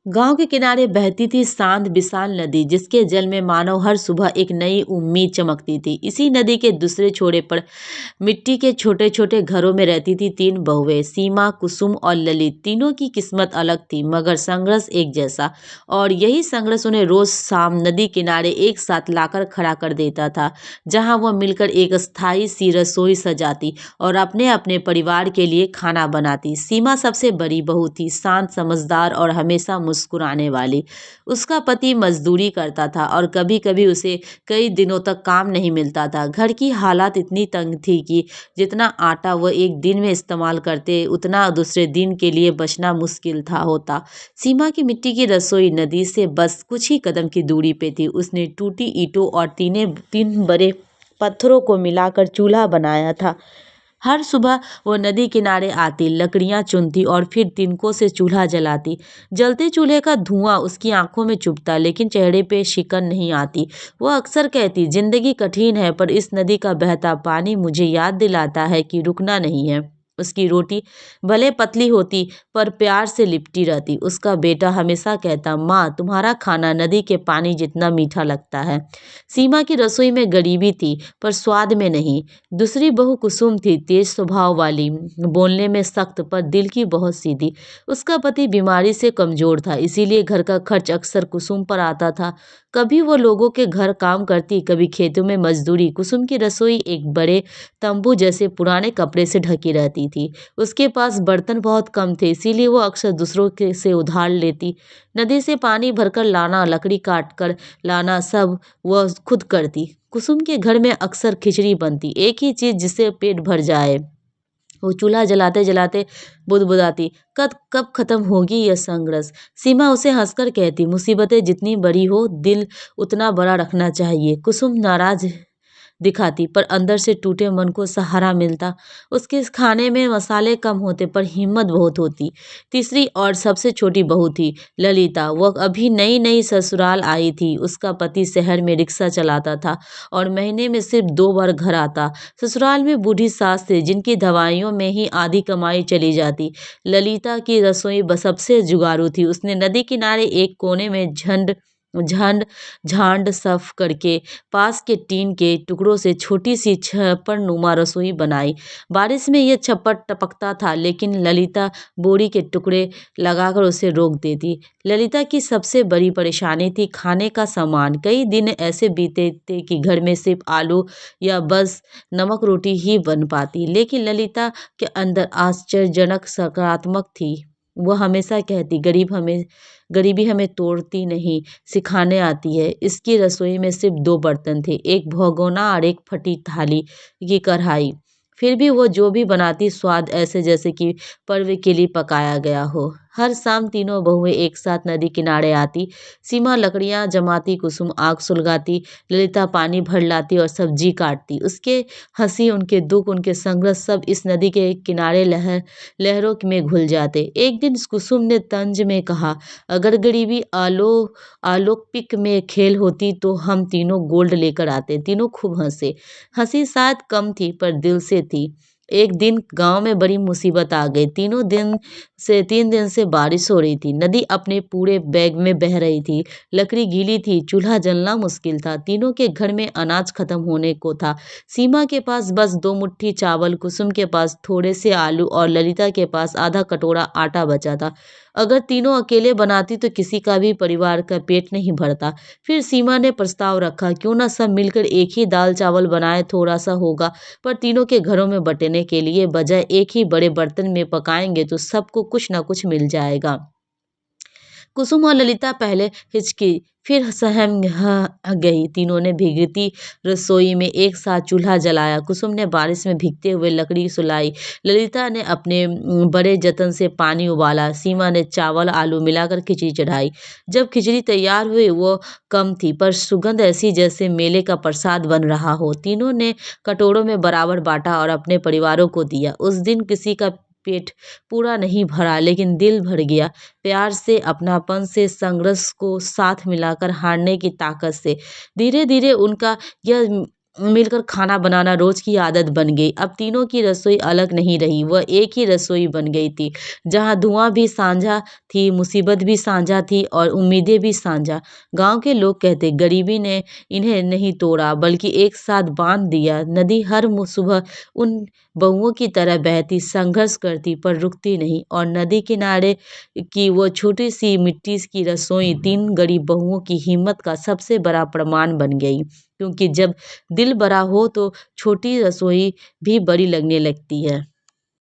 गांव के किनारे बहती थी शांत विशाल नदी, जिसके जल में मानो हर सुबह एक नई उम्मीद चमकती थी। इसी नदी के दूसरे छोरे पर मिट्टी के छोटे छोटे घरों में रहती थी तीन बहुएं, सीमा, कुसुम और ललित। तीनों की किस्मत अलग थी, मगर संघर्ष एक जैसा। और यही संघर्ष उन्हें रोज शाम नदी किनारे एक साथ लाकर खड़ा कर देता था, जहां वह मिलकर एक स्थायी सी रसोई सजाती और अपने अपने परिवार के लिए खाना बनाती। सीमा सबसे बड़ी बहू थी, शांत, समझदार और हमेशा मुस्कुराने वाली। उसका पति मजदूरी करता था और कभी कभी उसे कई दिनों तक काम नहीं मिलता था। घर की हालात इतनी तंग थी कि जितना आटा वह एक दिन में इस्तेमाल करते, उतना दूसरे दिन के लिए बचना मुश्किल था होता। सीमा की मिट्टी की रसोई नदी से बस कुछ ही कदम की दूरी पे थी। उसने टूटी ईंटों और तीन बड़े पत्थरों को मिलाकर चूल्हा बनाया था। हर सुबह वो नदी किनारे आती, लकड़ियां चुनती और फिर तिनकों से चूल्हा जलाती। जलते चूल्हे का धुआं उसकी आंखों में चुभता, लेकिन चेहरे पे शिकन नहीं आती। वो अक्सर कहती, जिंदगी कठिन है, पर इस नदी का बहता पानी मुझे याद दिलाता है कि रुकना नहीं है। उसकी रोटी भले पतली होती, पर प्यार से लिपटी रहती। उसका बेटा हमेशा कहता, माँ, तुम्हारा खाना नदी के पानी जितना मीठा लगता है। सीमा की रसोई में गरीबी थी, पर स्वाद में नहीं। दूसरी बहू कुसुम थी, तेज स्वभाव वाली, बोलने में सख्त पर दिल की बहुत सीधी। उसका पति बीमारी से कमजोर था, इसीलिए घर का खर्च अक्सर कुसुम पर आता था। कभी वो लोगों के घर काम करती, कभी खेतों में मजदूरी। कुसुम की रसोई एक बड़े तंबू जैसे पुराने कपड़े से ढकी रहती थी। उसके पास बर्तन बहुत कम थे, इसीलिए वो अक्सर दूसरों के से उधार लेती। नदी से पानी भरकर लाना, लकड़ी काट कर लाना, सब वह खुद करती। कुसुम के घर में अक्सर खिचड़ी बनती, एक ही चीज जिससे पेट भर जाए। वो चूल्हा जलाते जलाते बुदबुदाती, कब कब खत्म होगी यह संघर्ष। सीमा उसे हंसकर कहती, मुसीबतें जितनी बड़ी हो, दिल उतना बड़ा रखना चाहिए। कुसुम नाराज दिखाती, पर अंदर से टूटे मन को सहारा मिलता। उसके इस खाने में मसाले कम होते, पर हिम्मत बहुत होती। तीसरी और सबसे छोटी बहू थी ललिता। वह अभी नई नई ससुराल आई थी। उसका पति शहर में रिक्शा चलाता था और महीने में सिर्फ 2 बार घर आता। ससुराल में बूढ़ी सास थी, जिनकी दवाइयों में ही आधी कमाई चली जाती। ललिता की रसोई सबसे जुगाड़ू थी। उसने नदी किनारे एक कोने में झंड झंड झांड साफ करके पास के टीन के टुकड़ों से छोटी सी छप्पर नुमा रसोई बनाई। बारिश में यह छप्पर टपकता था, लेकिन ललिता बोरी के टुकड़े लगाकर उसे रोक देती। ललिता की सबसे बड़ी परेशानी थी खाने का सामान। कई दिन ऐसे बीते थे कि घर में सिर्फ आलू या बस नमक रोटी ही बन पाती, लेकिन ललिता के अंदर आश्चर्यजनक सकारात्मक थी। वह हमेशा कहती, गरीबी हमें तोड़ती नहीं, सिखाने आती है। इसकी रसोई में सिर्फ 2 बर्तन थे, एक भगोना और एक फटी थाली की कढ़ाई। फिर भी वो जो भी बनाती, स्वाद ऐसे जैसे कि पर्व के लिए पकाया गया हो। हर शाम तीनों बहुएं एक साथ नदी किनारे आती। सीमा लकड़ियां जमाती, कुसुम आग सुलगाती, ललिता पानी भर लाती और सब्जी काटती। उसके हंसी, उनके दुख, उनके संघर्ष सब इस नदी के किनारे लहरों में घुल जाते। एक दिन कुसुम ने तंज में कहा, अगर गरीबी ओलंपिक में खेल होती तो हम तीनों गोल्ड लेकर आते। तीनों खूब हंसे। हंसी शायद कम थी, पर दिल से थी। एक दिन गांव में बड़ी मुसीबत आ गई। 3 दिन से बारिश हो रही थी। नदी अपने पूरे बैग में बह रही थी। लकड़ी गीली थी, चूल्हा जलना मुश्किल था। तीनों के घर में अनाज खत्म होने को था। सीमा के पास बस 2 मुट्ठी चावल, कुसुम के पास थोड़े से आलू और ललिता के पास आधा कटोरा आटा बचा था। अगर तीनों अकेले बनाती तो किसी का भी परिवार का पेट नहीं भरता। फिर सीमा ने प्रस्ताव रखा, क्यों ना सब मिलकर एक ही दाल चावल बनाए, थोड़ा सा होगा, पर तीनों के घरों में बंटने के लिए, बजाय एक ही बड़े बर्तन में पकाएंगे तो सबको कुछ ना कुछ मिल जाएगा। कुसुम और ललिता पहले हिचकी, फिर सहम गई। तीनों ने भीगती रसोई में एक साथ चूल्हा जलाया। कुसुम ने बारिश में भीगते हुए लकड़ी सुलाई, ललिता ने अपने बड़े जतन से पानी उबाला, सीमा ने चावल आलू मिलाकर खिचड़ी चढ़ाई। जब खिचड़ी तैयार हुई, वो कम थी, पर सुगंध ऐसी जैसे मेले का प्रसाद बन रहा हो। तीनों ने कटोरों में बराबर बांटा और अपने परिवारों को दिया। उस दिन किसी का पेट पूरा नहीं भरा, लेकिन दिल भर गया। प्यार से, अपनापन से, संघर्ष को साथ मिलाकर हारने की ताकत से। धीरे धीरे उनका यह मिलकर खाना बनाना रोज की आदत बन गई। अब तीनों की रसोई अलग नहीं रही, वह एक ही रसोई बन गई थी, जहाँ धुआं भी साझा थी, मुसीबत भी साझा थी और उम्मीदें भी साझा। गांव के लोग कहते, गरीबी ने इन्हें नहीं तोड़ा बल्कि एक साथ बांध दिया। नदी हर सुबह उन बहुओं की तरह बहती, संघर्ष करती पर रुकती नहीं, और नदी किनारे की वो छोटी सी मिट्टी की रसोई तीन गरीब बहुओं की हिम्मत का सबसे बड़ा प्रमाण बन गई। क्योंकि जब दिल बड़ा हो तो छोटी रसोई भी बड़ी लगने लगती है।